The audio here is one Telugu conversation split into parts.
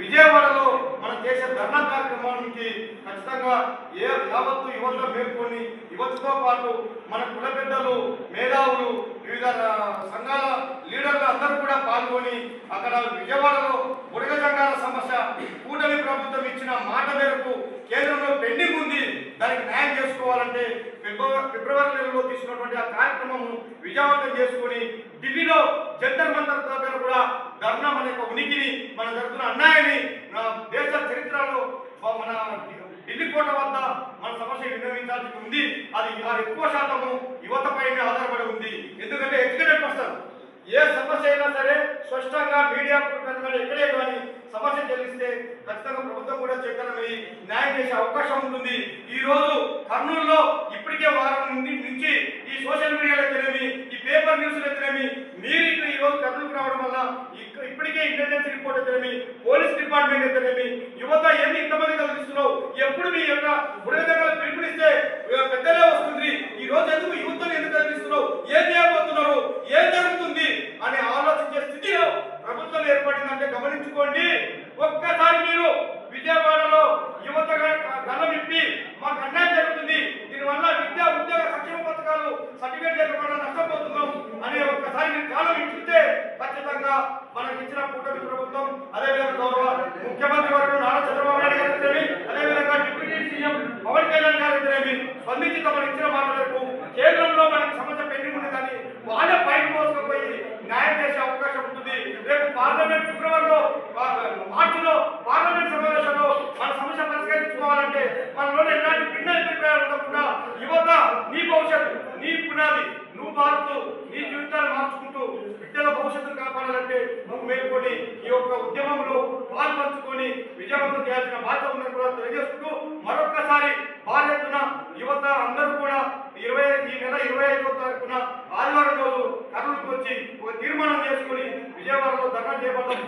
విజయవాడలో మనం చేసే ధర్నా కార్యక్రమానికి ఖచ్చితంగా యావత్తు యువత మేల్కొని యువతతో పాటు మన కుల పెద్దలు మేధావులు వివిధ సంఘాల లీడర్లు అందరూ కూడా పాల్గొని అక్కడ విజయవాడలో బుడగ సంఘాల సమస్య కూటమి ప్రభుత్వం ఇచ్చిన మాట మేరకు కేంద్రంలో పెండింగ్ ఉంది, దానికి న్యాయం చేసుకోవాలంటే ఫిబ్రవరి నెలలో తీసుకున్నటువంటి ఆ కార్యక్రమం విజయవంతం చేసుకొని ఢిల్లీలో జంతర్ మంతర్ దగ్గర కూడా ధర్నా మన యొక్క ఉనికిని మన జరుగుతున్న అన్యాయాన్ని దేశ చరిత్రలో మన ఢిల్లీ కోట వద్ద మన సమస్య విన్నవించాల్సి ఉంది. అది ఎక్కువ శాతము యువత పైన ఆధారపడి ఉంది. ఎందుకంటే ఎడ్యుకేటెడ్ పర్సన్ ఏ సమస్య అయినా సరే స్పష్టంగా మీడియా ఎక్కడే కానీ సమస్య చెల్లిస్తే ఖచ్చితంగా ప్రభుత్వం కూడా చట్టమే న్యాయం చేసే అవకాశం ఉంటుంది. ఈ రోజు కర్నూలులో ఇప్పటికే వారం నుంచి ఈ సోషల్ మీడియాలో తెలియమి ఈ పేపర్ న్యూస్లో తెలియమి మీరు ఇక్కడ ఈ రోజు కర్నూలుకు రావడం వల్ల ఇప్పటికే ఇంటెలిజెన్స్ రిపోర్ట్ తెలియమి పోలీస్ డిపార్ట్మెంట్ తెలియమి యువత ఏంటి ఇంతమంది కలిగిస్తున్నావు, ఎప్పుడు మీ యొక్క బుడగలు పిలుపునిస్తే పెద్దలే వస్తుంది, ఈ రోజు ఎందుకు యువతను ఎందుకు కలిగిస్తున్నావు, ఏం చేయబోతున్నారు, ఏం జరుగుతుంది అని ఆలోచించే స్థితిలో ప్రభుత్వం ఏర్పడిందంటే గమనించుకోండి. ఒక్కసారి మీరు విజయవాడలో యువత గల్లం ఇప్పి మాకు అన్యాయం జరుగుతుంది, దీనివల్ల విద్యా ఉద్యోగ సంక్షేమ పథకాలు సర్టిఫికేట్ లేకపోవడం నష్టపోతున్నాం అని ఒక్కసారి మీరు కాలం ఇచ్చితే ఖచ్చితంగా మనకి ఇచ్చిన కూటమి ప్రభుత్వం అదేవిధంగా గౌరవ ముఖ్యమంత్రి వర్గం నారా చంద్రబాబు నాయుడు గారి అదేవిధంగా డిప్యూటీ సీఎం పవన్ కళ్యాణ్ గారి స్పందించి తమను ఇచ్చిన మాట వరకు కేంద్రంలో మనకి సమస్య పెండింగ్ ఉండదని వాళ్ళే పైకి మోసుకుపోయి న్యాయం చేసే అవకాశం ఉంటుంది. రేపు పార్లమెంట్ ఫిబ్రవరిలో మార్చిలో పార్లమెంట్ సమావేశంలో మన సమస్య పరిష్కరించుకోవాలంటే మనలో ఎలాంటి భిన్న అభిప్రాయాలు ఉండకుండా యువత నీ భవిష్యత్తు నీ పునాది నువ్వు మారుతూ నీ జీవితాన్ని మార్చుకుంటూ బిడ్డల భవిష్యత్తును కాపాడాలంటే నువ్వు మేల్కొని ఈ యొక్క ఉద్యమంలో పాల్పంచుకొని విజయవంతం చేయాల్సిన బాధ్యత ఉందని కూడా తెలియజేసుకుంటూ మరొక్కసారి భారీ ఎత్తున యువత అందరూ కూడా ఈ నెల 25వ తారీఖున ఆదివారం రోజు కర్నూలుకు వచ్చి ఒక తీర్మానం చేసుకుని విజయవాడలో ధర్నా చేపట్టడం,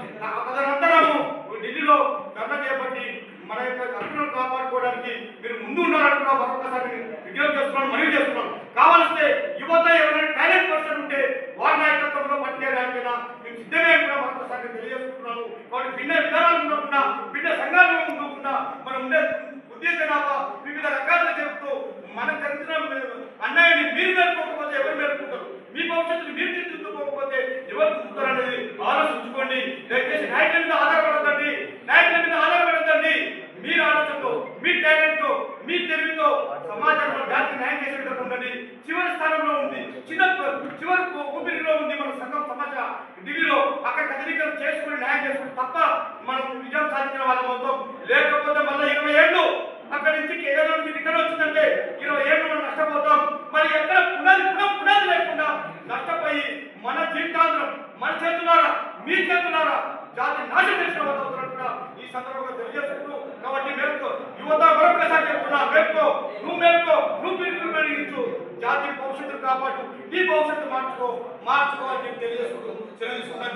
తదనంతరము ఢిల్లీలో ధర్నా చేపట్టి మన యొక్క హక్కులను కాపాడుకోవడానికి మీరు ముందు ఉండాలని కూడా మరొకసారి విజ్ఞప్తి చేస్తున్నాను, మనవి చేస్తున్నాను. కావాల్స్తే యువత ఎవరైనా టాలెంట్ పర్సన్ ఉంటే వారి నాయకత్వంలో పనిచేయడానికైనా మేము సిద్ధమే కూడా మరొకసారి తెలియజేస్తున్నాను. కాబట్టి భిన్న విధానాలు ఉండకుండా భిన్న సంఘాలు ఉండకుండా మనం ఉండే ఉద్దేశ జనాభా వివిధ రకాలుగా చెబుతూ మనకు తెలిసిన అన్యాయాన్ని మీరు మేలుకోకపోతే ఎవరు మేలుకుంటారు, మీ భవిష్యత్తును మీరు తీర్చుకోకపోతే ఎవరు చూస్తారు అనేది ఆలోచించుకోండి. దయచేసి నాయకుల మీద ఆధారపడద్దండి, నాయకుల మీద ఆధారపడద్దండి. మీరు ఆలోచనతో మీ టాలెంట్తో మీ తెలివితో సమాజంలో జాతికి న్యాయం చేసే విధంగా ఉండండి. చివరి స్థానంలో ఉంది, చివరి ఊపిరిలో ఉంది మన సంఘం సమస్య ఢిల్లీలో. అక్కడ కదలికలు చేసుకుని న్యాయం చేసుకుని తప్ప మనం విజయం సాధించిన వాళ్ళ మొత్తం లేకపోతే మళ్ళీ 20 ఏళ్ళు అక్కడి నుంచి కేరళ నుంచి రిటర్న్ వచ్చిందంటే 20 ఏళ్ళు మనం నష్టపోతాం. మరి ఎక్కడ పునాది లేకుండా నష్టపోయి మన జీవితాంతరం మన చేతులారా మీ చేతులారా జాతి నాశనం చేసిన వాళ్ళు అవుతున్నట్టు కూడా ఈ సందర్భంగా తెలియజేసుకుంటూ కాబట్టి మేల్కో యువత మరొకసారి చెప్తున్నా, మేల్కో నువ్వు పెరిగించు, జాతి భవిష్యత్తు కాపాడు, నీ భవిష్యత్తు మార్చుకో అని తెలియజేసుకుంటూ తెలియజేసుకున్నా.